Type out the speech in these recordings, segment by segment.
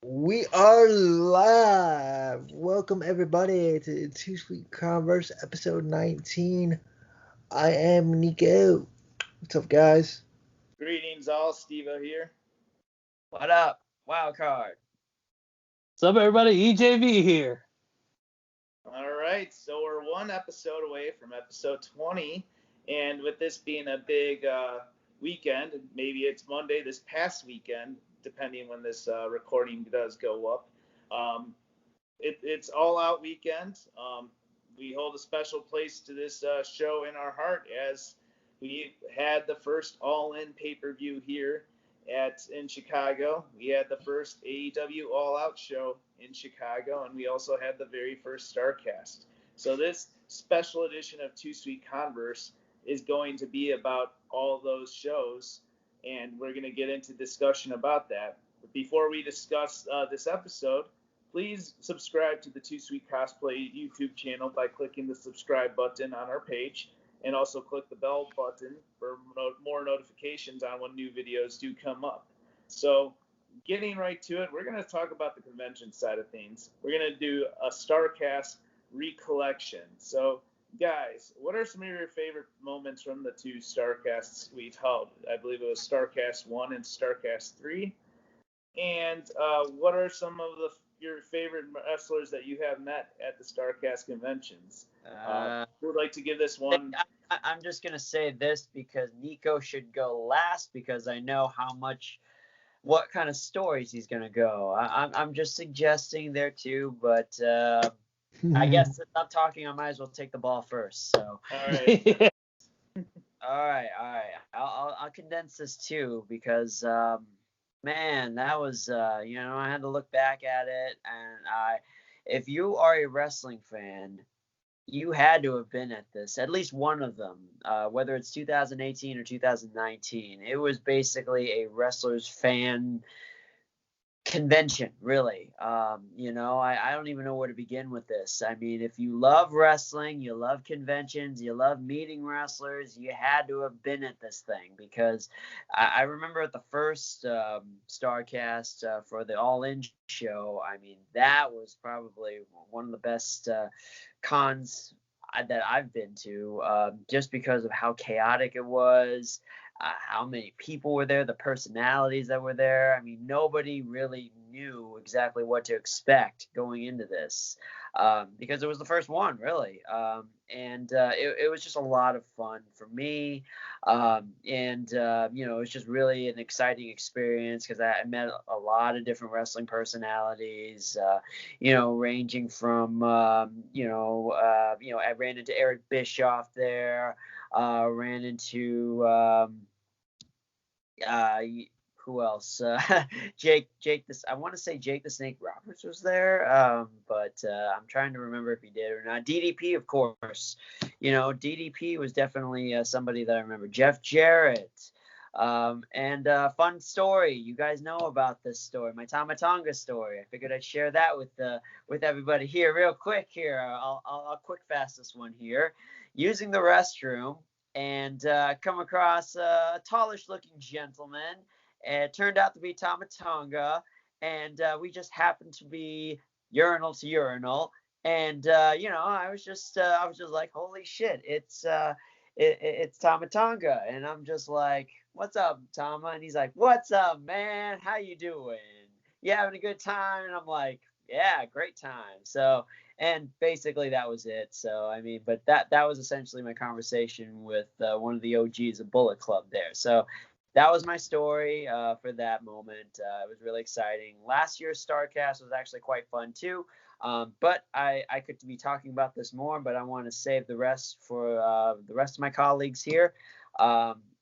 We are live. Welcome everybody to Too Sweet Converse episode 19. I am Nico. What's up, guys? Greetings all, Steve-O here. What up? Wild card. What's up, everybody? EJV here. All right, so we're one episode away from episode 20, and with this being a big weekend, maybe it's Monday this past weekend, depending when this recording does go up. It's All Out weekend. We hold a special place to this show in our heart as we had the first all-in pay-per-view here in Chicago. We had the first AEW All Out show in Chicago, and we also had the very first Starrcast. So this special edition of Too Sweet Converse is going to be about all those shows, and we're going to get into discussion about that. But before we discuss this episode, please subscribe to the Too Sweet Cosplay YouTube channel by clicking the subscribe button on our page, and also click the bell button for more notifications on when new videos do come up. So getting right to it, we're going to talk about the convention side of things. We're going to do a Starrcast recollection. So guys, what are some of your favorite moments from the two Starrcasts we've held? I believe it was Starrcast 1 and Starrcast 3. And what are some of your favorite wrestlers that you have met at the Starrcast conventions? Who would like to give this one? I'm just going to say this because Nico should go last because I know what kind of stories he's going to go. I'm just suggesting there too, but I guess if I'm talking, I might as well take the ball first. So. All right. All right. I'll condense this too because, man, that was, I had to look back at it, and if you are a wrestling fan, you had to have been at this, at least one of them, whether it's 2018 or 2019. It was basically a wrestlers fan convention, really. I don't even know where to begin with this. I mean, if you love wrestling, you love conventions, you love meeting wrestlers, you had to have been at this thing because I remember at the first Starrcast for the All In show, I mean, that was probably one of the best cons that I've been to, just because of how chaotic it was, how many people were there, the personalities that were there. I mean, nobody really knew exactly what to expect going into this, because it was the first one, really. It was just a lot of fun for me. It was just really an exciting experience because I met a lot of different wrestling personalities, ranging from, I ran into Eric Bischoff there, ran into, who else? Jake. I want to say Jake the Snake Roberts was there, but I'm trying to remember if he did or not. DDP, of course. DDP was definitely somebody that I remember. Jeff Jarrett. Fun story. You guys know about this story, my Tama Tonga story. I figured I'd share that with everybody here real quick. Here, I'll quick fast this one here. Using the restroom, and come across a tallish looking gentleman. It turned out to be Tama Tonga, and we just happened to be urinal to urinal. And I was just like, holy shit, it's Tama Tonga. And I'm just like, what's up, Tama? And he's like, what's up, man? How you doing? You having a good time? And I'm like, yeah, great time. So, and basically that was it. So, I mean, but that was essentially my conversation with one of the OGs of Bullet Club there. So that was my story for that moment. It was really exciting. Last year's Starrcast was actually quite fun too. But I could be talking about this more, but I want to save the rest for the rest of my colleagues here.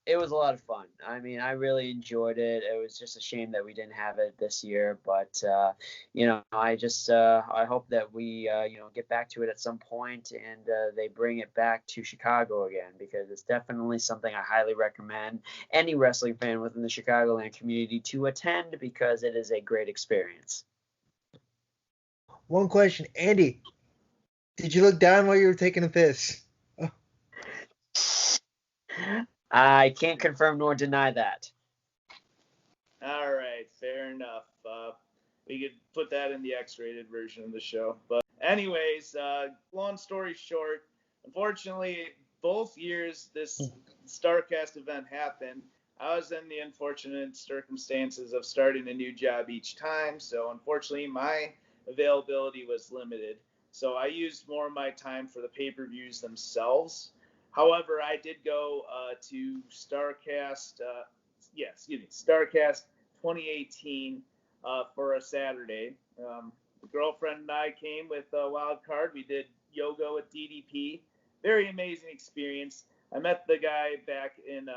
It was a lot of fun. I mean, I really enjoyed it. It was just a shame that we didn't have it this year, but I hope that we get back to it at some point and they bring it back to Chicago again, because it's definitely something I highly recommend any wrestling fan within the Chicagoland community to attend, because it is a great experience. One question, Andy. Did you look down while you were taking a piss? Oh. I can't confirm nor deny that. All right, fair enough. we could put that in the X-rated version of the show. But anyways, long story short, unfortunately, both years this Starrcast event happened, I was in the unfortunate circumstances of starting a new job each time. So unfortunately, my availability was limited. So I used more of my time for the pay-per-views themselves. However, I did go to Starrcast, Starrcast 2018 for a Saturday. The girlfriend and I came with a wild card. We did yoga with DDP. Very amazing experience. I met the guy back in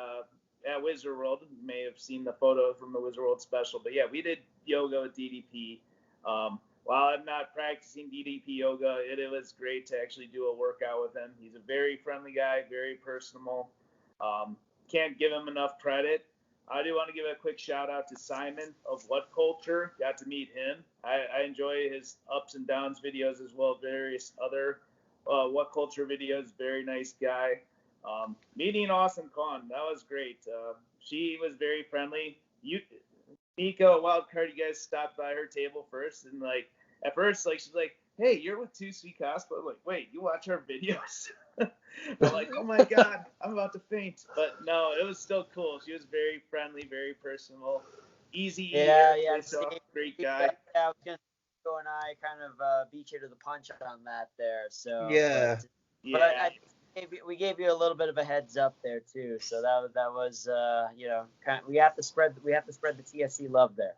at Wizard World. You may have seen the photo from the Wizard World special. But yeah, we did yoga with DDP. While I'm not practicing DDP yoga, it was great to actually do a workout with him. He's a very friendly guy, very personable. Can't give him enough credit. I do want to give a quick shout out to Simon of What Culture. Got to meet him. I enjoy his ups and downs videos as well as various other What Culture videos. Very nice guy. Meeting Awesome Khan, that was great. She was very friendly. Nico, Wildcard, you guys stopped by her table first, and like at first, like she's like, "Hey, you're with Too Sweet Cosplay." I'm like, wait, you watch our videos? I'm like, oh my god, I'm about to faint. But no, it was still cool. She was very friendly, very personal, easy. Yeah. Great guy. Yeah, I was gonna go and I kind of beat you to the punch on that there. So Yeah. But we gave you a little bit of a heads up there too. So that was we have to spread the TSC love there.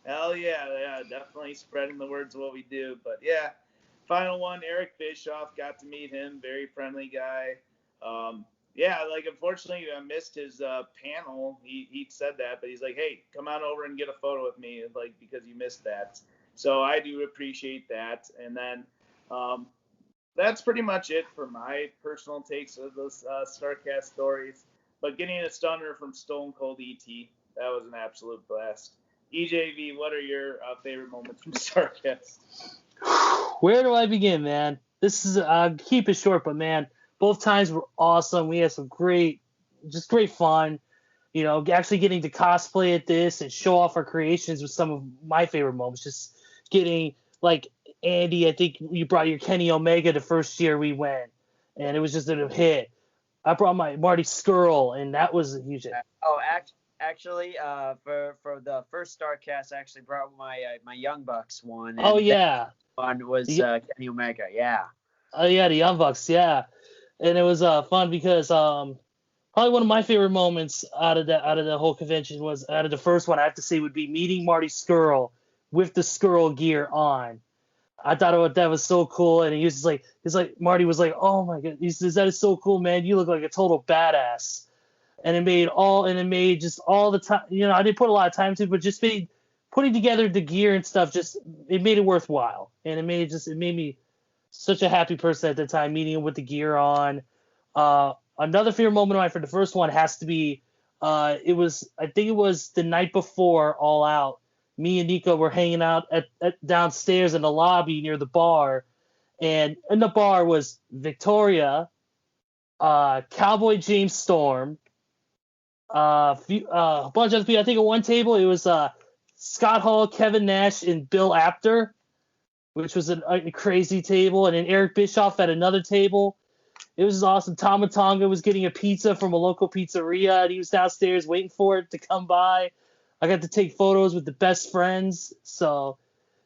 Hell yeah, definitely spreading the words of what we do. But yeah, final one, Eric Bischoff, got to meet him, very friendly guy. Unfortunately I missed his panel. He said that, but he's like, hey, come on over and get a photo with me, like, because you missed that. So I do appreciate that. And then that's pretty much it for my personal takes of those Starrcast stories. But getting a stunner from Stone Cold ET, that was an absolute blast. EJV, what are your favorite moments from Starrcast? Where do I begin, man? This is keep it short, but man, both times were awesome. We had some great fun. Actually getting to cosplay at this and show off our creations was some of my favorite moments. Just getting, like, Andy, I think you brought your Kenny Omega the first year we went, and it was just a hit. I brought my Marty Skrull, and that was a huge hit. Oh, actually, for the first Starrcast, I actually brought my Young Bucks one. Oh yeah, one was Kenny Omega. Yeah. Oh yeah, the Young Bucks. Yeah, and it was fun because probably one of my favorite moments out of the whole convention was, out of the first one, I have to say, would be meeting Marty Skrull with the Skrull gear on. I thought that was so cool, and he was just like, Marty was like, oh my god, he says, that is so cool, man. You look like a total badass. And it made just all the time. I didn't put a lot of time into it, but just putting together the gear and stuff, it made it worthwhile, and it made me such a happy person at the time, meeting him with the gear on. Another favorite moment of mine for the first one has to be, I think it was the night before All Out. Me and Nico were hanging out at downstairs in the lobby near the bar, and in the bar was Victoria, Cowboy James Storm, a bunch of other people. I think at one table it was Scott Hall, Kevin Nash, and Bill Apter, which was a crazy table, and then Eric Bischoff at another table. It was awesome. Tama Tonga was getting a pizza from a local pizzeria, and he was downstairs waiting for it to come by. I got to take photos with the best friends, so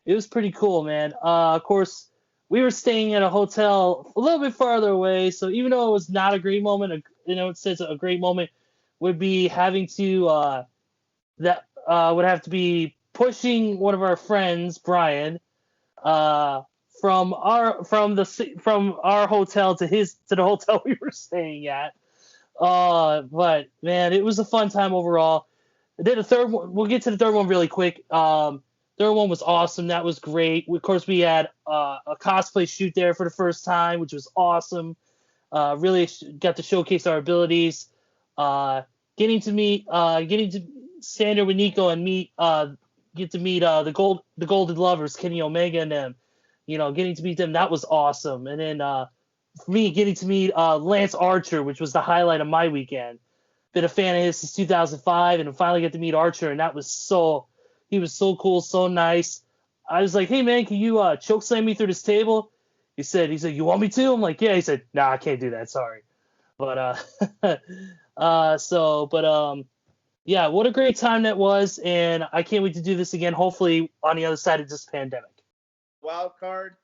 it was pretty cool, man. Of course, we were staying at a hotel a little bit farther away, so even though it was not a great moment, it says a great moment would be having to would have to be pushing one of our friends, Brian, from our hotel to the hotel we were staying at. But man, it was a fun time overall. I did a third one. We'll get to the third one really quick. Third one was awesome. That was great. Of course, we had a cosplay shoot there for the first time, which was awesome. Really got to showcase our abilities. Getting to stand there with Nico and get to meet the Golden Lovers, Kenny Omega and them. Getting to meet them, that was awesome. And then for me, getting to meet Lance Archer, which was the highlight of my weekend. Been a fan of his since 2005, and finally get to meet Archer, and he was so cool, so nice. I was like, hey man, can you choke slam me through this table? He said, you want me to? I'm like, yeah. He said, nah, I can't do that. Sorry. But yeah, what a great time that was, and I can't wait to do this again. Hopefully on the other side of this pandemic. Wild card.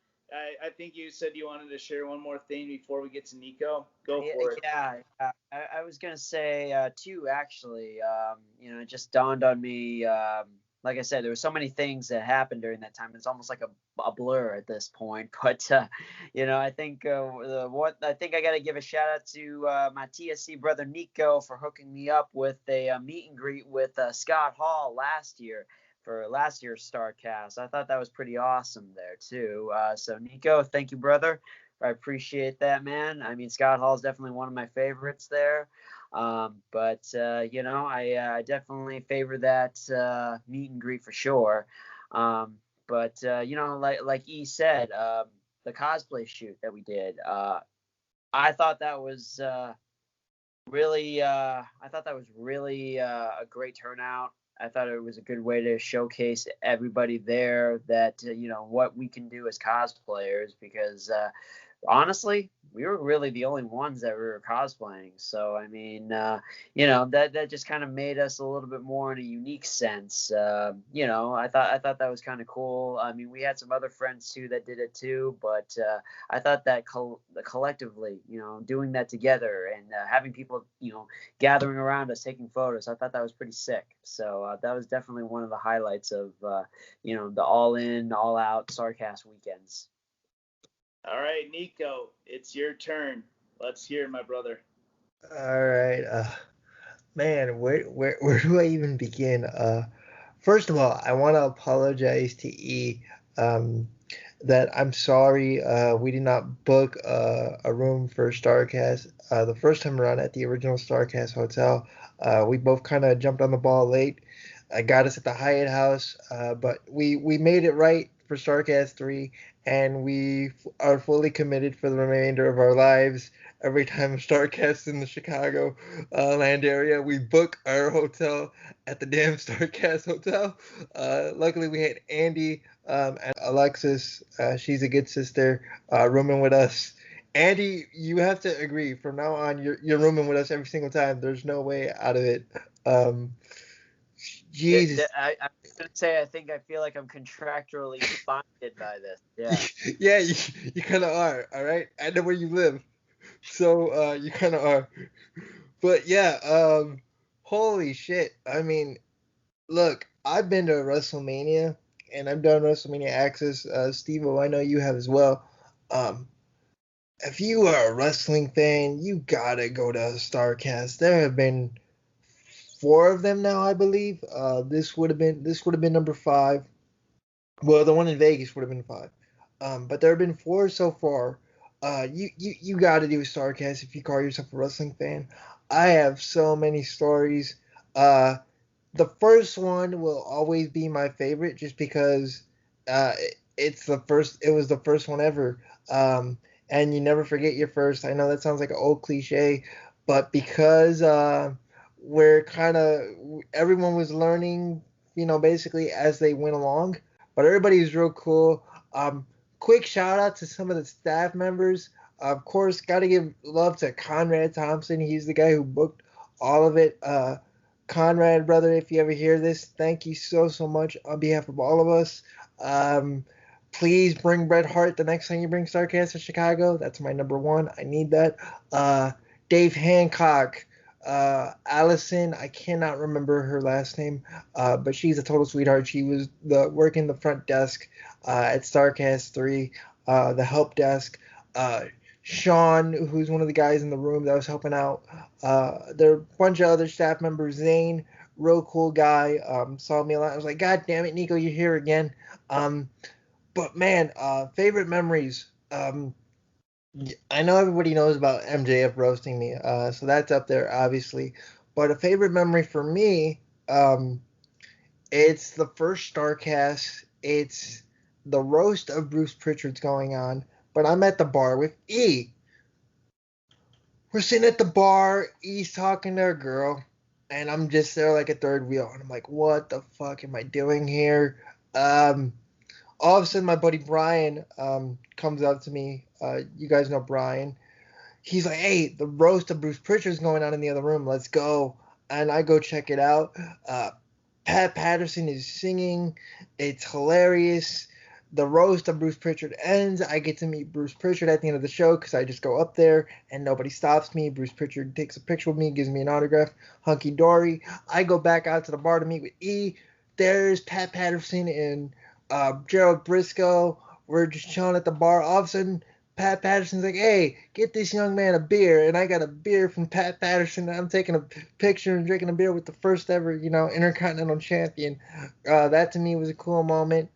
I think you said you wanted to share one more thing before we get to Nico. Go for it. Yeah. I was gonna say two actually. It just dawned on me. Like I said, there were so many things that happened during that time. It's almost like a blur at this point. But I think I think I got to give a shout out to my TSC brother Nico for hooking me up with a meet and greet with Scott Hall last year for last year's Starrcast. I thought that was pretty awesome there too. So Nico, thank you, brother. I appreciate that, man. I mean, Scott Hall is definitely one of my favorites there. But I definitely favor that meet and greet for sure. But like E said, the cosplay shoot that we did, I thought that was really a great turnout. I thought it was a good way to showcase everybody there that what we can do as cosplayers, because honestly, we were really the only ones that were cosplaying. So I mean, that just kind of made us a little bit more in a unique sense. I thought that was kind of cool. I mean, we had some other friends too that did it too, but I thought that collectively, doing that together and having people, gathering around us taking photos, I thought that was pretty sick. So that was definitely one of the highlights of the all in, all out Starrcast weekends. All right, Nico, it's your turn. Let's hear it, my brother. All right. Man, where do I even begin? First of all, I want to apologize to E. That I'm sorry we did not book a room for Starrcast the first time around at the original Starrcast hotel. We both kind of jumped on the ball late. I got us at the Hyatt House, but we made it right for Starrcast 3, and we are fully committed for the remainder of our lives. Every time Starrcast in the Chicago land area, we book our hotel at the damn Starrcast hotel. Luckily, we had Andy and Alexis. She's a good sister, rooming with us. Andy, you have to agree. From now on, you're rooming with us every single time. There's no way out of it. Jesus. I was gonna say I feel like I'm contractually bonded by this. Yeah. Yeah, you kind of are. All right, I know where you live, so you kind of are. But yeah, holy shit. I mean, look, I've been to WrestleMania and I've done WrestleMania Access. Steve-O, I know you have as well. If you are a wrestling fan, you gotta go to Starrcast. There have been 4 of them now, I believe. This would have been number 5. Well, the one in Vegas would have been 5. But there have been 4 so far. You got to do a Starrcast if you call yourself a wrestling fan. I have so many stories. The first one will always be my favorite, just because it's the first. It was the first one ever. And you never forget your first. I know that sounds like an old cliche, but because everyone was learning, basically as they went along. But everybody was real cool. Quick shout out to some of the staff members. Of course, got to give love to Conrad Thompson. He's the guy who booked all of it. Conrad, brother, if you ever hear this, thank you so much on behalf of all of us. Please bring Bret Hart the next time you bring Starrcast to Chicago. That's my number 1. I need that. Dave Hancock, Allison, I cannot remember her last name, but she's a total sweetheart. She was working the front desk at Starrcast 3, the help desk. Sean, who's one of the guys in the room that was helping out. There are a bunch of other staff members. Zane, real cool guy, saw me a lot. I was like, God damn it, Nico, you're here again. But man, favorite memories. I know everybody knows about MJF roasting me, so that's up there, obviously. But a favorite memory for me, it's the first Starrcast. It's the roast of Bruce Pritchard's going on, but I'm at the bar with E. We're sitting at the bar, E's talking to a girl, and I'm just there like a third wheel, and I'm like, what the fuck am I doing here? all of a sudden my buddy Brian comes up to me. You guys know Brian. He's like, hey, the roast of Bruce Pritchard's going on in the other room. Let's go. And I go check it out. Pat Patterson is singing. It's hilarious. The roast of Bruce Pritchard ends. I get to meet Bruce Pritchard at the end of the show because I just go up there and nobody stops me. Bruce Pritchard takes a picture with me, gives me an autograph. Hunky dory. I go back out to the bar to meet with E. There's Pat Patterson and Gerald Briscoe. We're just chilling at the bar. All of a sudden, Pat Patterson's like, hey, get this young man a beer. And I got a beer from Pat Patterson. I'm taking a picture and drinking a beer with the first ever, Intercontinental Champion. That to me was a cool moment.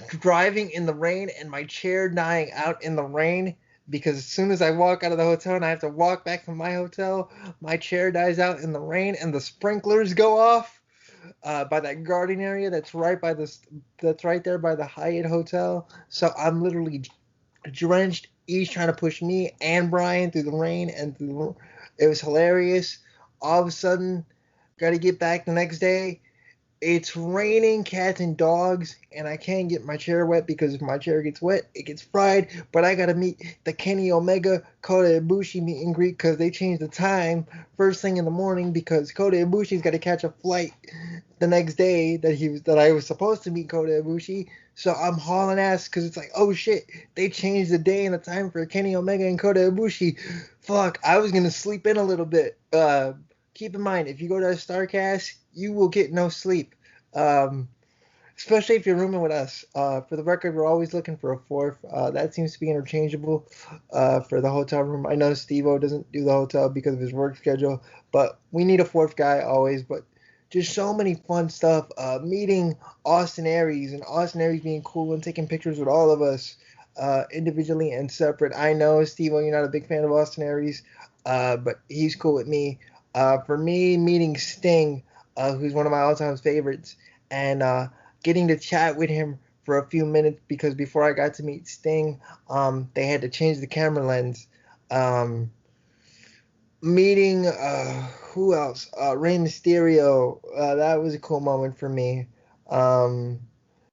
Driving in the rain and my chair dying out in the rain because as soon as I walk out of the hotel and I have to walk back to my hotel, my chair dies out in the rain and the sprinklers go off by that garden area that's right there by the Hyatt Hotel. So I'm literally drenched. He's trying to push me and Brian through the rain it was hilarious. All of a sudden, got to get back the next day. It's raining cats and dogs, and I can't get my chair wet because if my chair gets wet, it gets fried. But I gotta meet the Kenny Omega Kota Ibushi meet and greet because they changed the time first thing in the morning because Kota Ibushi's got to catch a flight the next day that I was supposed to meet Kota Ibushi. So I'm hauling ass because it's like, oh shit, they changed the day and the time for Kenny Omega and Kota Ibushi. Fuck, I was gonna sleep in a little bit. Keep in mind, if you go to a Starrcast, you will get no sleep. Especially if you're rooming with us. For the record, we're always looking for a fourth. That seems to be interchangeable for the hotel room. I know Steve-O doesn't do the hotel because of his work schedule, but we need a fourth guy always. But just so many fun stuff. Meeting Austin Aries and Austin Aries being cool and taking pictures with all of us individually and separate. I know, Steve-O, you're not a big fan of Austin Aries, but he's cool with me. For me, meeting Sting, who's one of my all-time favorites, and getting to chat with him for a few minutes because before I got to meet Sting, they had to change the camera lens. Meeting who else? Rey Mysterio. That was a cool moment for me.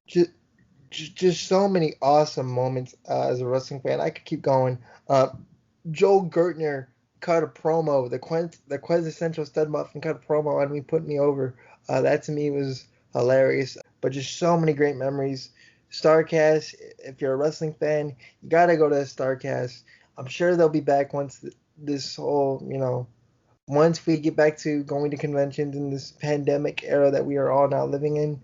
Just just so many awesome moments as a wrestling fan. I could keep going. Joel Gertner cut a promo. The quintessential stud muffin cut a promo on me, put me over. That to me was hilarious. But just so many great memories. Starrcast, if you're a wrestling fan, you gotta go to Starrcast. I'm sure they'll be back once this whole, once we get back to going to conventions in this pandemic era that we are all now living in.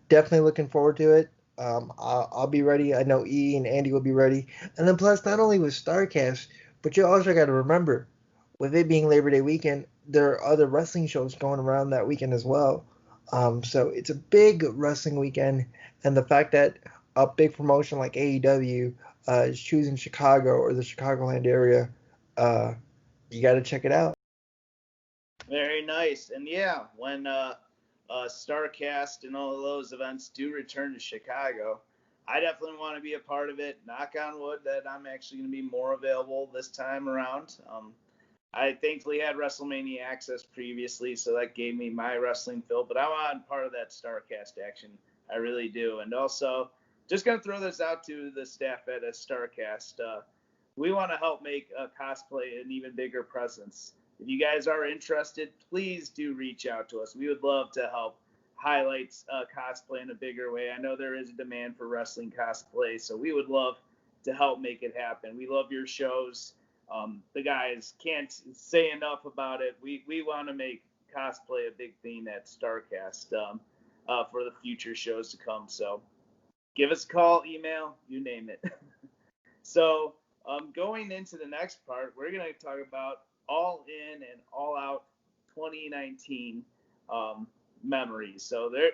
Definitely looking forward to it. I'll be ready. I know E and Andy will be ready. And then plus, not only with Starrcast, but you also got to remember, with it being Labor Day weekend, there are other wrestling shows going around that weekend as well. So it's a big wrestling weekend, and the fact that a big promotion like AEW is choosing Chicago or the Chicagoland area, you got to check it out. Very nice. And yeah, when Starrcast and all of those events do return to Chicago, I definitely want to be a part of it. Knock on wood that I'm actually going to be more available this time around. I thankfully had WrestleMania access previously, so that gave me my wrestling fill. But I want part of that Starrcast action. I really do. And also, just going to throw this out to the staff at Starrcast. We want to help make cosplay an even bigger presence. If you guys are interested, please do reach out to us. We would love to help highlight cosplay in a bigger way. I know there is a demand for wrestling cosplay, so we would love to help make it happen. We love your shows. The guys can't say enough about it. We want to make cosplay a big theme at Starrcast for the future shows to come. So give us a call, email, you name it. So going into the next part, we're going to talk about All In and All Out 2019 memories. So they're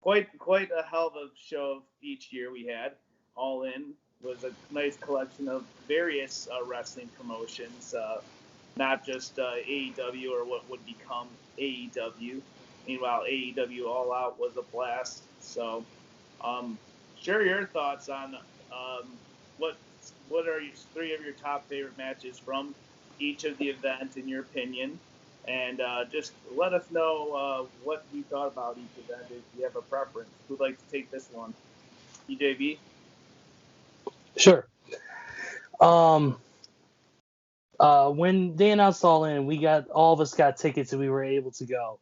quite a hell of a show each year we had. All In was a nice collection of various wrestling promotions, not just AEW or what would become AEW. Meanwhile, AEW All Out was a blast. So share your thoughts on what are three of your top favorite matches from each of the events in your opinion, And just let us know what you thought about each event if you have a preference. Who'd like to take this one? EJB? Sure. When they announced All In, all of us got tickets and we were able to go.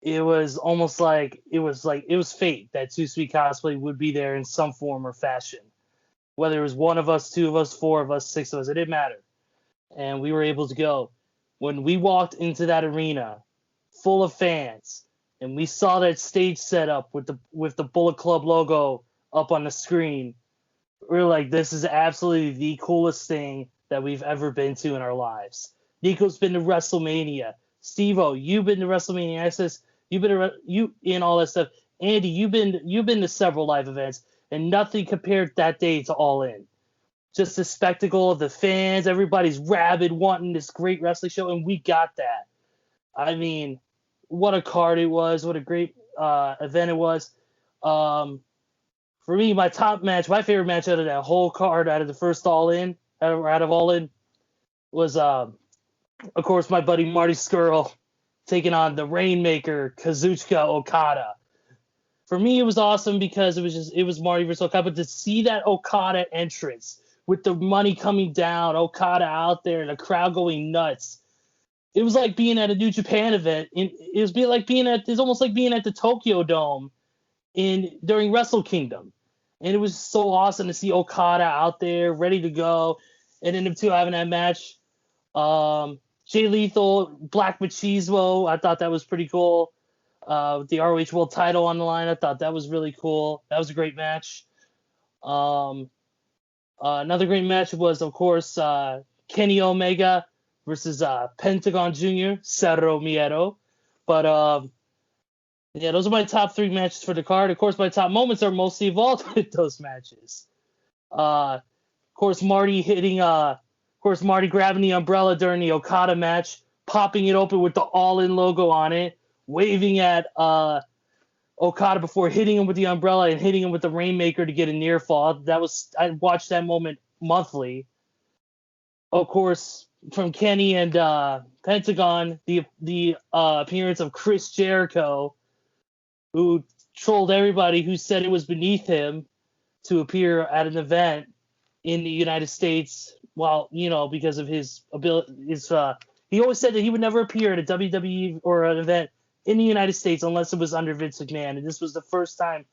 It was almost like it was fate that Too Sweet Cosplay would be there in some form or fashion. Whether it was one of us, two of us, four of us, six of us, it didn't matter. And we were able to go. When we walked into that arena full of fans and we saw that stage set up with the Bullet Club logo up on the screen, we were like, this is absolutely the coolest thing that we've ever been to in our lives. Nico's been to WrestleMania. Steve-O, you've been to WrestleMania Access. You've been to you in all that stuff. Andy, you've been to several live events, and nothing compared that day to All In. Just the spectacle of the fans, everybody's rabid, wanting this great wrestling show, and we got that. I mean, what a card it was! What a great event it was. For me, my favorite match out of that whole card, out of the first All In, out of All In, was of course my buddy Marty Scurll taking on the Rainmaker Kazuchika Okada. For me, it was awesome because it was Marty versus Okada, but to see that Okada entrance with the money coming down, Okada out there, and the crowd going nuts. It was like being at a New Japan event. It's almost like being at the Tokyo Dome during Wrestle Kingdom. And it was so awesome to see Okada out there ready to go. And then them two having that match. Jay Lethal, Black Machismo, I thought that was pretty cool. With the ROH World title on the line, I thought that was really cool. That was a great match. Another great match was, of course, Kenny Omega versus Pentagon Jr., Cerro Miedo. But yeah, those are my top three matches for the card. Of course, my top moments are mostly involved with those matches. Of course, Marty grabbing the umbrella during the Okada match, popping it open with the All In logo on it, waving at Okada before hitting him with the umbrella and hitting him with the Rainmaker to get a near fall. I watched that moment monthly. Of course, from Kenny and Pentagon, the appearance of Chris Jericho, who trolled everybody who said it was beneath him to appear at an event in the United States. Well, because of his ability, he always said that he would never appear at a WWE or an event in the United States unless it was under Vince McMahon. And this was the first time,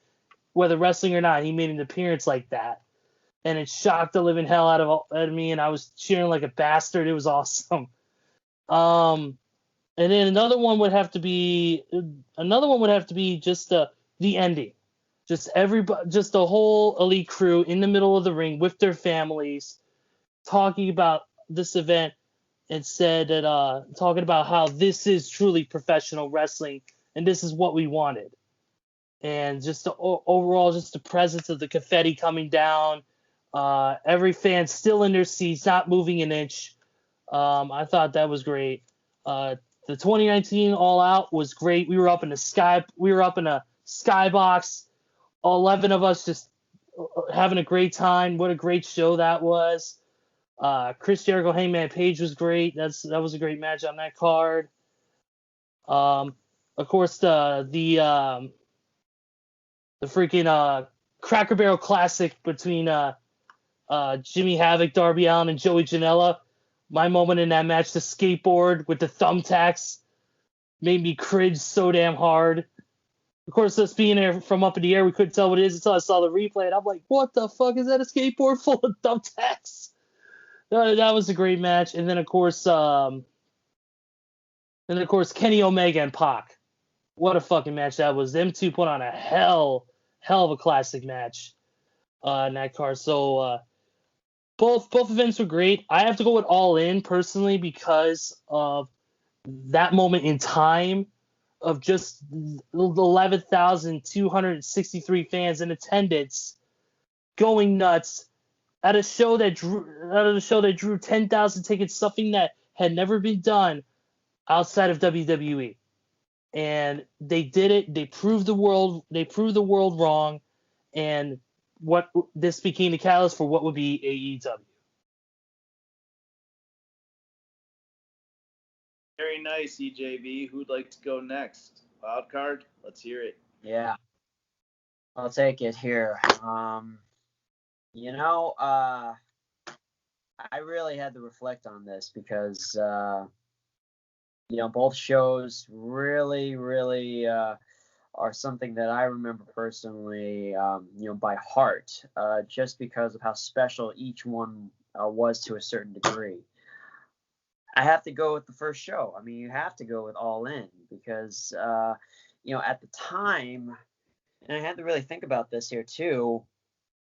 whether wrestling or not, he made an appearance like that. And it shocked the living hell out of me, and I was cheering like a bastard. It was awesome. And then another one would have to be just the ending. Just the whole Elite crew in the middle of the ring with their families talking about this event and said that talking about how this is truly professional wrestling and this is what we wanted. And just overall, just the presence of the confetti coming down, every fan still in their seats, not moving an inch. I thought that was great. The 2019 All Out was great. We were up in a skybox, 11 of us just having a great time. What a great show that was. Chris Jericho, Hangman Page was great. That was a great match on that card. Of course, the freaking Cracker Barrel Classic between Jimmy Havoc, Darby Allin, and Joey Janela. My moment in that match, the skateboard with the thumbtacks, made me cringe so damn hard. Of course, us being there from up in the air, we couldn't tell what it is until I saw the replay, and I'm like, what the fuck is that? A skateboard full of thumbtacks? That was a great match. And then of course Kenny Omega and Pac. What a fucking match that was. Them two put on a hell of a classic match in that card. So both events were great. I have to go with All In personally because of that moment in time of just 11,263 fans in attendance going nuts at a show that drew 10,000 tickets, something that had never been done outside of WWE. And they did it. They proved the world wrong, and this became the catalyst for what would be AEW. Very nice, EJB. Who'd like to go next? Wild card? Let's hear it. Yeah, I'll take it here. I really had to reflect on this because both shows really, really are something that I remember personally, by heart, just because of how special each one was to a certain degree. I have to go with the first show. I mean, you have to go with All In because, at the time, and I had to really think about this here too,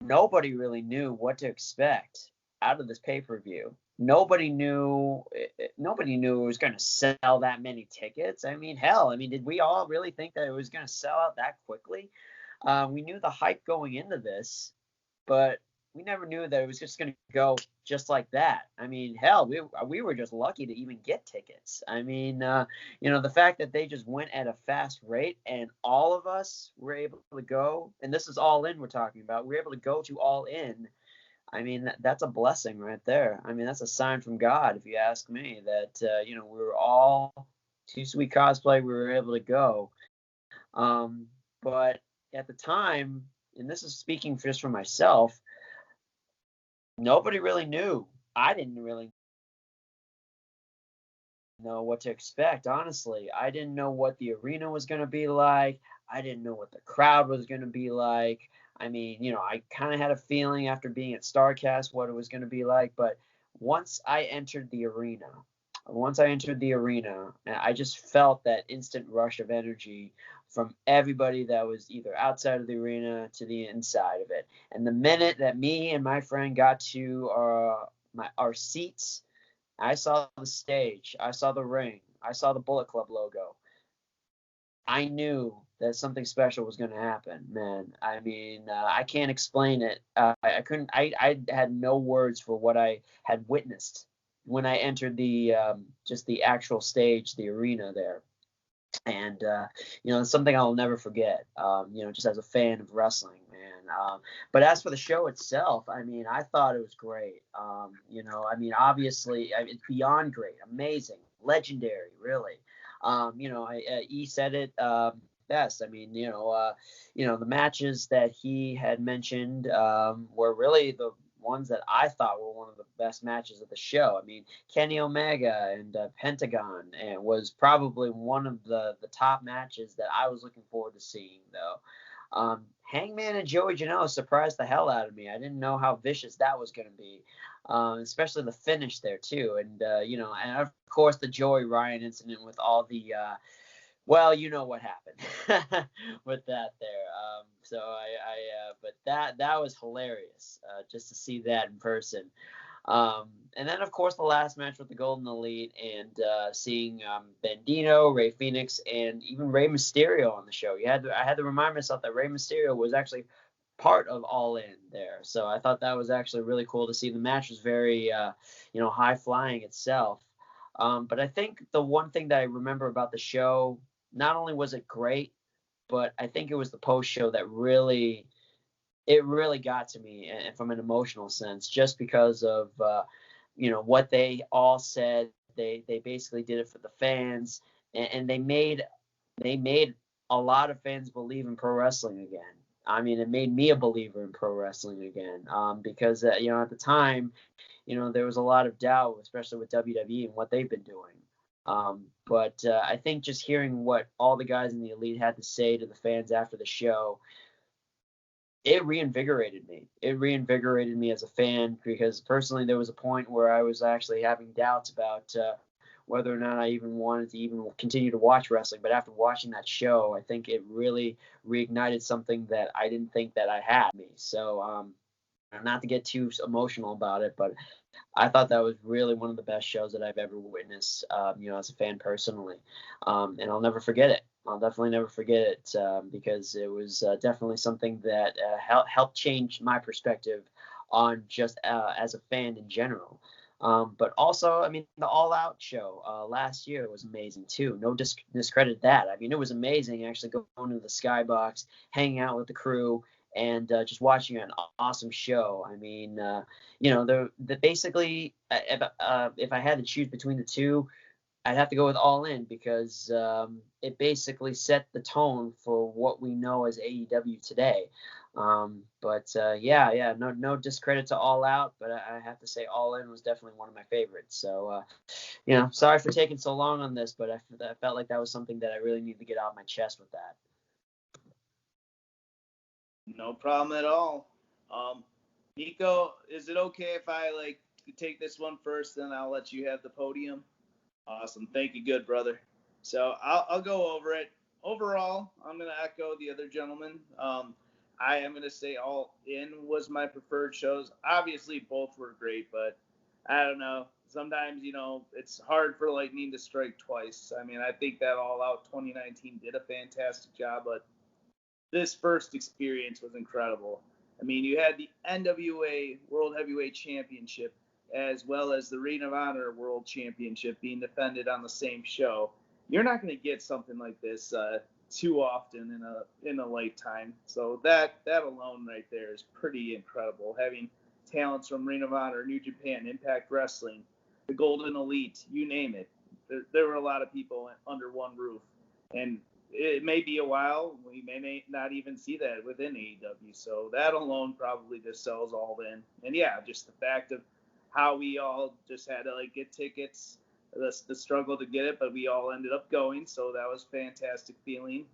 nobody really knew what to expect out of this pay-per-view. Nobody knew it was going to sell that many tickets. I mean, hell, did we all really think that it was going to sell out that quickly? We knew the hype going into this, but we never knew that it was just going to go just like that. I mean, hell, we were just lucky to even get tickets. The fact that they just went at a fast rate and all of us were able to go, and this is All In we're talking about, we were able to go to All In. That's a blessing right there. That's a sign from God, if you ask me, that, we were all Too Sweet Cosplay, we were able to go. But at the time, and this is speaking just for myself, nobody really knew. I didn't really know what to expect, honestly. I didn't know what the arena was going to be like. I didn't know what the crowd was going to be like. I kind of had a feeling after being at Starrcast what it was going to be like, but once I entered the arena, I just felt that instant rush of energy from everybody that was either outside of the arena to the inside of it. And the minute that me and my friend got to our seats, I saw the stage, I saw the ring, I saw the Bullet Club logo. I knew that something special was going to happen, man. I can't explain it. I had no words for what I had witnessed when I entered just the actual stage, the arena there. And, it's something I'll never forget, just as a fan of wrestling, man. But as for the show itself, I thought it was great. Obviously, it's beyond great, amazing, legendary, really. He said it best. The matches that he had mentioned were really the ones that I thought were one of the best matches of the show. Kenny Omega and Pentagon and was probably one of the top matches that I was looking forward to seeing, though. Hangman and Joey Janela surprised the hell out of me. I didn't know how vicious that was going to be, especially the finish there, too. And, and of course, the Joey Ryan incident with all the well, you know what happened with that there. But that was hilarious just to see that in person. And then, of course, the last match with the Golden Elite and seeing Bandito, Rey Fenix, and even Rey Mysterio on the show. I had to remind myself that Rey Mysterio was actually part of All In there. So I thought that was actually really cool to see. The match was very, high flying itself. But I think the one thing that I remember about the show, not only was it great, but I think it was the post show that really got to me, and from an emotional sense, just because of what they all said. They basically did it for the fans, and they made a lot of fans believe in pro wrestling again. It made me a believer in pro wrestling again, because at the time, there was a lot of doubt, especially with WWE and what they've been doing. But I think just hearing what all the guys in the Elite had to say to the fans after the show, it reinvigorated me. It reinvigorated me as a fan, because personally there was a point where I was actually having doubts about whether or not I even wanted to even continue to watch wrestling. But after watching that show, I think it really reignited something that I didn't think that I had me. So not to get too emotional about it, but I thought that was really one of the best shows that I've ever witnessed, as a fan personally. And I'll never forget it. I'll definitely never forget it, because it was definitely something that helped change my perspective on just as a fan in general. But also, the All Out show last year was amazing too. No discredit that. It was amazing actually going to the Skybox, hanging out with the crew, and just watching an awesome show. Basically, if I had to choose between the two, I'd have to go with All In because it basically set the tone for what we know as AEW today. No discredit to All Out, but I have to say All In was definitely one of my favorites. So, sorry for taking so long on this, but I felt like that was something that I really needed to get out of my chest with that. No problem at all. Nico, is it okay if I take this one first, then I'll let you have the podium? Awesome. Thank you. Good, brother. So I'll go over it. Overall, I'm going to echo the other gentleman. I am going to say All In was my preferred shows. Obviously, both were great, but I don't know. Sometimes, it's hard for lightning to strike twice. I mean, I think that All Out 2019 did a fantastic job, but this first experience was incredible. I mean, you had the NWA World Heavyweight Championship as well as the Ring of Honor World Championship being defended on the same show. You're not going to get something like this too often in a lifetime. So that alone right there is pretty incredible. Having talents from Ring of Honor, New Japan, Impact Wrestling, the Golden Elite, you name it. There were a lot of people under one roof. And it may be a while. We may not even see that within AEW. So that alone probably just sells All In. And yeah, just the fact of how we all just had to get tickets, the struggle to get it, but we all ended up going. So that was a fantastic feeling.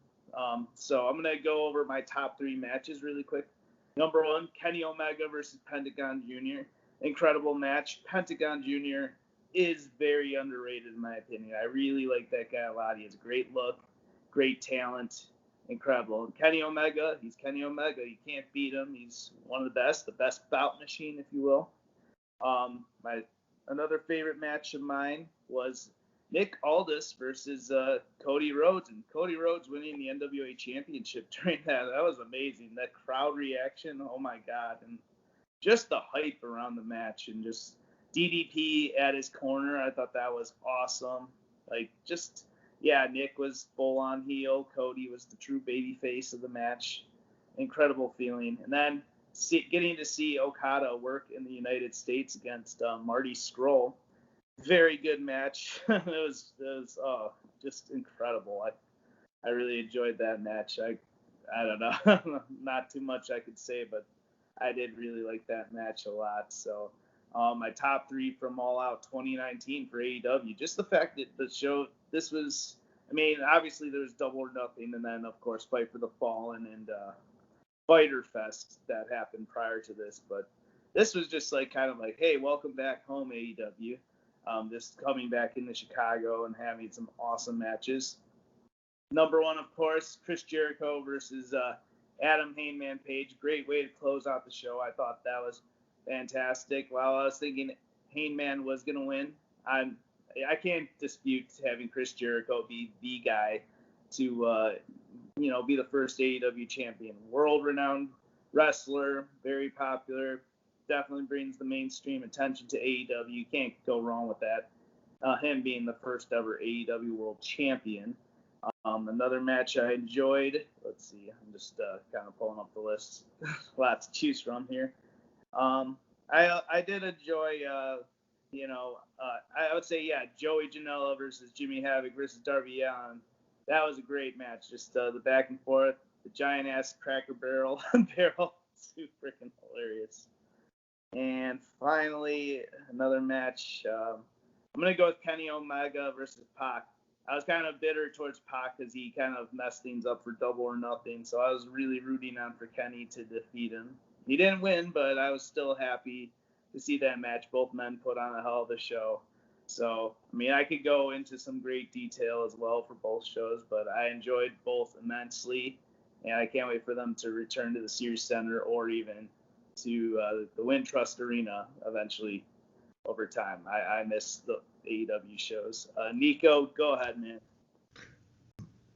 So I'm going to go over my top 3 matches really quick. Number 1, Kenny Omega versus Pentagon Jr. Incredible match. Pentagon Jr. is very underrated in my opinion. I really like that guy a lot. He has a great look, great talent, incredible. Kenny Omega, he's Kenny Omega. You can't beat him. He's one of the best bout machine, if you will. Another favorite match of mine was Nick Aldis versus Cody Rhodes, and Cody Rhodes winning the NWA Championship during that. That was amazing. That crowd reaction, oh my God, and just the hype around the match, and just DDP at his corner. I thought that was awesome. Nick was full on heel. Cody was the true baby face of the match. Incredible feeling. And then getting to see Okada work in the United States against Marty Scurll. Very good match. it was just incredible. I really enjoyed that match. I don't know, not too much I could say, but I did really like that match a lot. So my top 3 from All Out 2019 for AEW. Just the fact that the show, this was, I mean, obviously there was Double or Nothing, and then of course Fight for the Fallen and Fighter Fest that happened prior to this, but this was just hey, welcome back home, AEW. Just coming back into Chicago and having some awesome matches. Number 1, of course, Chris Jericho versus Adam Hangman Page. Great way to close out the show. I thought that was fantastic. While I was thinking Hangman was going to win, I can't dispute having Chris Jericho be the guy to be the first AEW champion. World-renowned wrestler, very popular, definitely brings the mainstream attention to AEW. You can't go wrong with that. Him being the first ever AEW World Champion. Another match I enjoyed. Let's see. I'm just kind of pulling up the list. Lots to choose from here. I did enjoy, I would say, Joey Janela versus Jimmy Havoc versus Darby Allin. That was a great match. Just the back and forth, the giant ass Cracker Barrel, too freaking hilarious. And finally, another match. I'm gonna go with Kenny Omega versus Pac. I was kind of bitter towards Pac because he kind of messed things up for Double or Nothing. So I was really rooting on for Kenny to defeat him. He didn't win, but I was still happy to see that match. Both men put on a hell of a show. So, I mean, I could go into some great detail as well for both shows, but I enjoyed both immensely, and I can't wait for them to return to the Sears Center or even to the Wintrust Arena eventually over time. I miss the AEW shows. Nico, go ahead, man.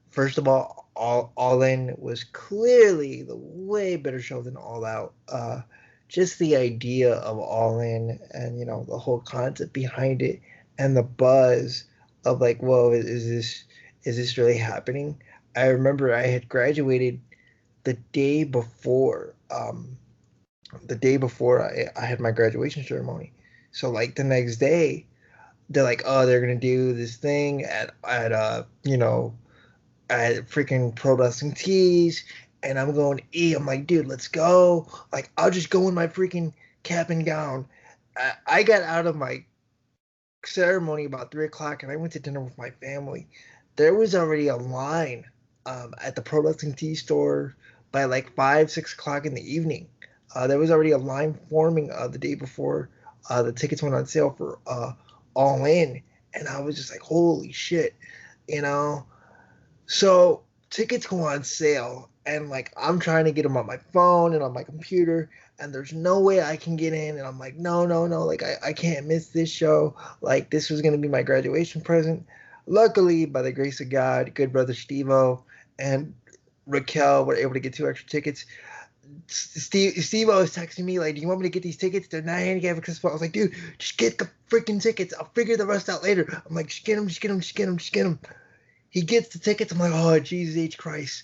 First of all In was clearly the way better show than All Out. Just the idea of All In and the whole concept behind it and the buzz of whoa, is this really happening? I remember I had graduated the day before I had my graduation ceremony. So the next day, they're like, oh, they're gonna do this thing at at freaking Pro Wrestling Tees, and I'm going I'm like, dude, let's go. Like, I'll just go in my freaking cap and gown. I got out of my ceremony about 3 o'clock, and I went to dinner with my family. There was already a line at the Pro Wrestling Tee store by like 5, 6 o'clock in the evening. There was already a line forming the day before the tickets went on sale for All In, and I was just like, holy shit, you know. So tickets go on sale, and like I'm trying to get them on my phone and on my computer, and there's no way I can get in. And I'm like, no, no, no, like I can't miss this show. Like this was gonna be my graduation present. Luckily, by the grace of God, good brother Stevo and Raquel were able to get 2 extra tickets. Steve was texting me like, "Do you want me to get these tickets? They're not handicapped accessible." I was like, "Dude, just get the freaking tickets. I'll figure the rest out later." I'm like, "Just get them, just get them, just get them, just get them." He gets the tickets. I'm like, oh, Jesus H. Christ.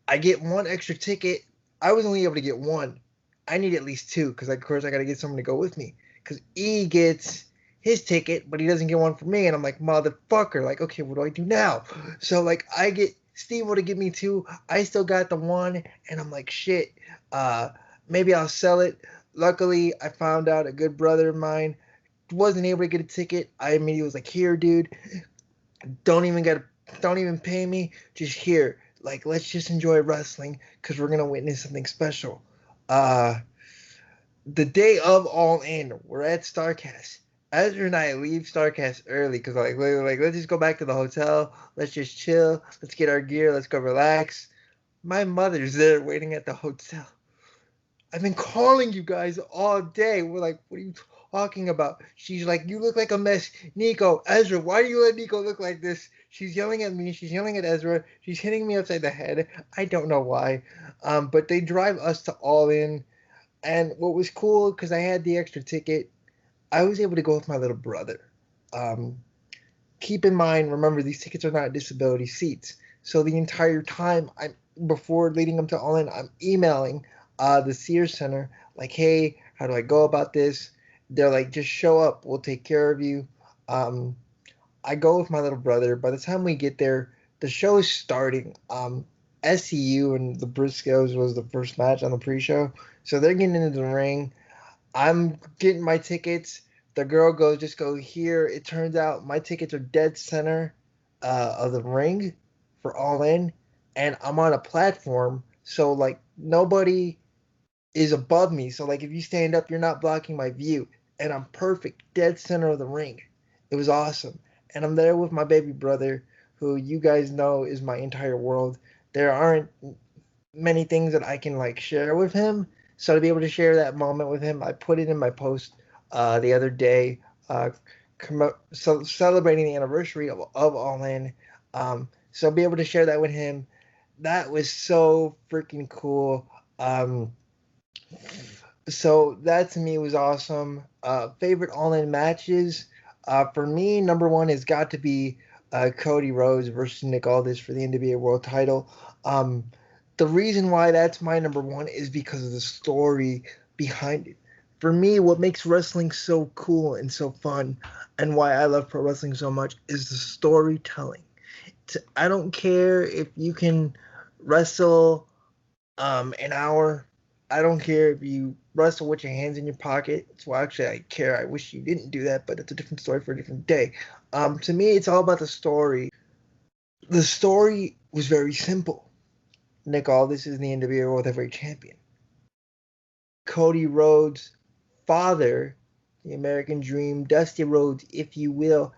I get 1 extra ticket. I was only able to get one. I need at least two because, of course, I got to get someone to go with me. Because E gets his ticket, but he doesn't get one for me. And I'm like, motherfucker. Like, okay, what do I do now? So, like, I get Steve to give me two. I still got the one. And I'm like, shit. Maybe I'll sell it. Luckily, I found out a good brother of mine wasn't able to get a ticket. I immediately was like, here, dude. Don't even pay me. Just here. Like, let's just enjoy wrestling because we're gonna witness something special. The day of All In, we're at Starrcast. Ezra and I leave Starrcast early because like let's just go back to the hotel. Let's just chill. Let's get our gear. Let's go relax. My mother's there waiting at the hotel. I've been calling you guys all day. We're like, what are you talking about? She's like, you look like a mess. Nico, Ezra, why do you let Nico look like this? She's yelling at me. She's yelling at Ezra. She's hitting me upside the head. I don't know why. But they drive us to All In. And what was cool, because I had the extra ticket, I was able to go with my little brother. Um, Keep in mind, remember, these tickets are not disability seats. So the entire time, before leading them to All In, I'm emailing the Sears Center, like, hey, how do I go about this? They're like, just show up. We'll take care of you. I go with my little brother. By the time we get there, the show is starting. SCU and the Briscoes was the first match on the pre-show. So they're getting into the ring. I'm getting my tickets. The girl goes, just go here. It turns out my tickets are dead center of the ring for All In. And I'm on a platform. So, like, nobody is above me. So, like, if you stand up, you're not blocking my view. And I'm perfect, dead center of the ring. It was awesome. And I'm there with my baby brother, who you guys know is my entire world. There aren't many things that I can, like, share with him. So to be able to share that moment with him, I put it in my post the other day, celebrating the anniversary of All In. So be able to share that with him. That was so freaking cool. So that to me was awesome. Favorite All In matches? For me, number one has got to be Cody Rhodes versus Nick Aldis for the NWA World Title. The reason why that's my number one is because of the story behind it. For me, what makes wrestling so cool and so fun, and why I love pro wrestling so much, is the storytelling. I don't care if you can wrestle an hour. I don't care if you wrestle with your hands in your pocket. Well, actually, I care. I wish you didn't do that, but it's a different story for a different day. To me, it's all about the story. The story was very simple. Nick Aldis is the NWA World Heavyweight Champion. Cody Rhodes' father, the American Dream, Dusty Rhodes, if you will,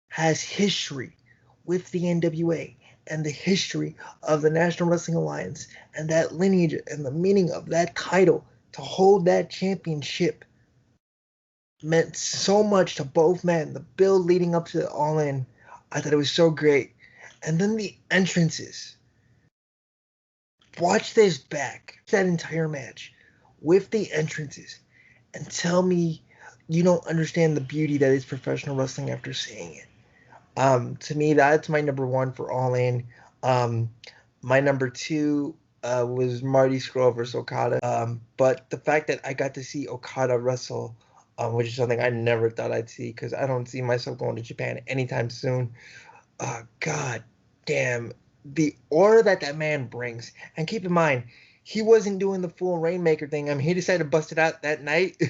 has history with the NWA and the history of the National Wrestling Alliance and that lineage and the meaning of that title. To hold that championship meant so much to both men. The build leading up to the All In, I thought it was so great. And then the entrances. Watch this back, that entire match, with the entrances, and tell me you don't understand the beauty that is professional wrestling after seeing it. To me, that's my number one for All In. My number two was Marty Scurll versus Okada. But the fact that I got to see Okada wrestle which is something I never thought I'd see because I don't see myself going to Japan anytime soon. God damn, the aura that man brings. And keep in mind, he wasn't doing the full Rainmaker thing. I mean, he decided to bust it out that night.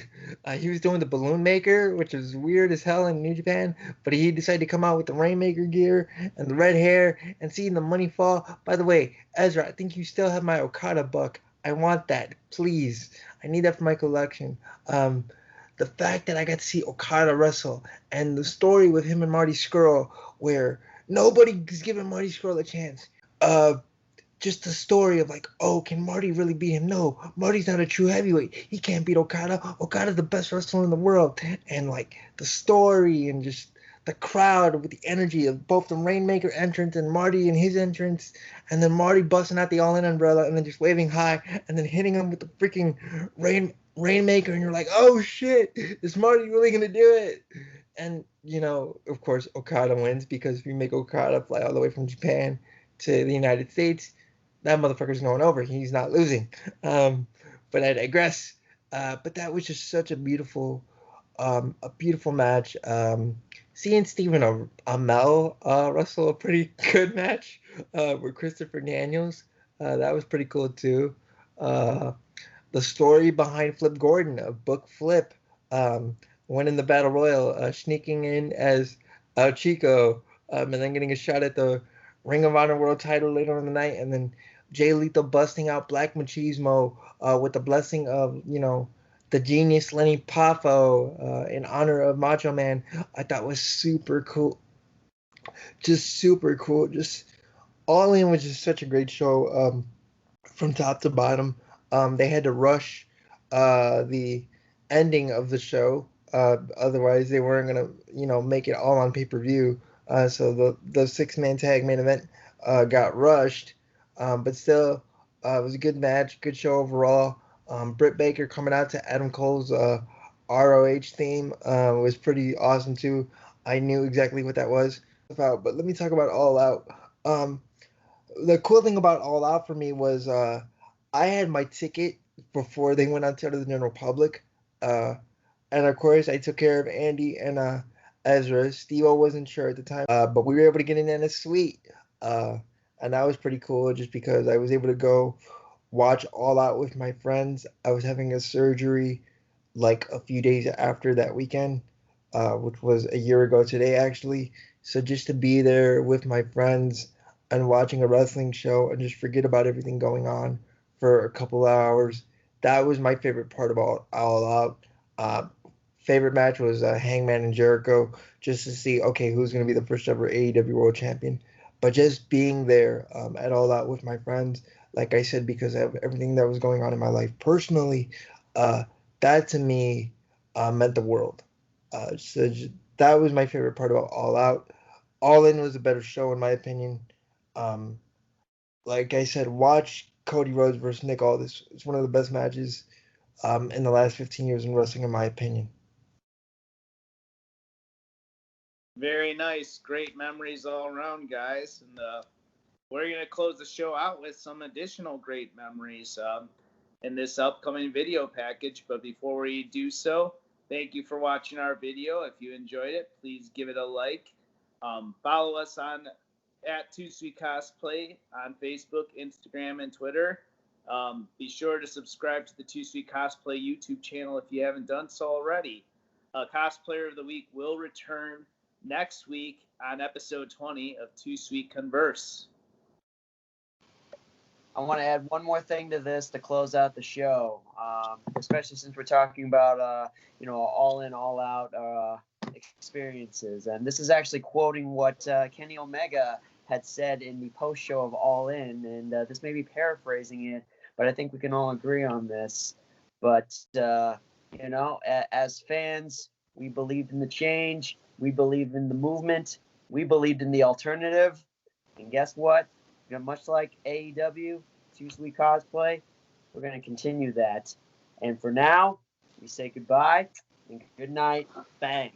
He was doing the Balloon Maker, which is weird as hell in New Japan. But he decided to come out with the Rainmaker gear and the red hair and seeing the money fall. By the way, Ezra, I think you still have my Okada buck. I want that, please. I need that for my collection. The fact that I got to see Okada wrestle and the story with him and Marty Scurll, where nobody's giving Marty Scurll a chance. Just the story of like, oh, can Marty really beat him? No, Marty's not a true heavyweight. He can't beat Okada. Okada's the best wrestler in the world. And like the story and just the crowd with the energy of both the Rainmaker entrance and Marty and his entrance, and then Marty busting out the All-In umbrella and then just waving high and then hitting him with the freaking Rainmaker, and you're like, oh shit, is Marty really gonna do it? And of course, Okada wins because if you make Okada fly all the way from Japan to the United States, that motherfucker's going over. He's not losing. But I digress. But that was just such a beautiful match. Seeing Stephen Amell wrestle a pretty good match with Christopher Daniels, that was pretty cool too. The story behind Flip Gordon, Book Flip, winning the Battle Royal, sneaking in as Chico, and then getting a shot at the Ring of Honor World title later in the night, and then Jay Lethal busting out Black Machismo with the blessing of, the genius Lenny Poffo in honor of Macho Man. I thought was super cool. Just super cool. Just All In was just such a great show from top to bottom. They had to rush the ending of the show. Otherwise, they weren't going to, make it all on pay-per-view. So the six-man tag main event got rushed. But still, it was a good match, good show overall. Britt Baker coming out to Adam Cole's ROH theme was pretty awesome too. I knew exactly what that was about. But let me talk about All Out. The cool thing about All Out for me was I had my ticket before they went out to the general public. And of course, I took care of Andy and Ezra. Steve-O wasn't sure at the time, but we were able to get in a suite. And that was pretty cool just because I was able to go watch All Out with my friends. I was having a surgery like a few days after that weekend, which was a year ago today, actually. So just to be there with my friends and watching a wrestling show and just forget about everything going on for a couple of hours, that was my favorite part about All Out. Favorite match was Hangman and Jericho, just to see, okay, who's going to be the first ever AEW World Champion. But just being there at All Out with my friends, like I said, because of everything that was going on in my life personally, that to me meant the world. So that was my favorite part about All Out. All In was a better show, in my opinion. Like I said, watch Cody Rhodes versus Nick Aldis. It's one of the best matches in the last 15 years in wrestling, in my opinion. Very nice. Great memories all around, guys. And we're going to close the show out with some additional great memories in this upcoming video package. But before we do so, thank you for watching our video. If you enjoyed it, please give it a like. Follow us on at Too Sweet Cosplay on Facebook, Instagram, and Twitter. Be sure to subscribe to the Too Sweet Cosplay YouTube channel if you haven't done so already. Cosplayer of the Week will return next week on episode 20 of Too Sweet Converse. I want to add one more thing to this to close out the show, especially since we're talking about, all in, all out experiences. And this is actually quoting what Kenny Omega had said in the post show of All In. And this may be paraphrasing it, but I think we can all agree on this. But, as fans, we believed in the change. We believed in the movement. We believed in the alternative. And guess what? Much like AEW, Too Sweet Cosplay, we're going to continue that. And for now, we say goodbye and good night. Bang.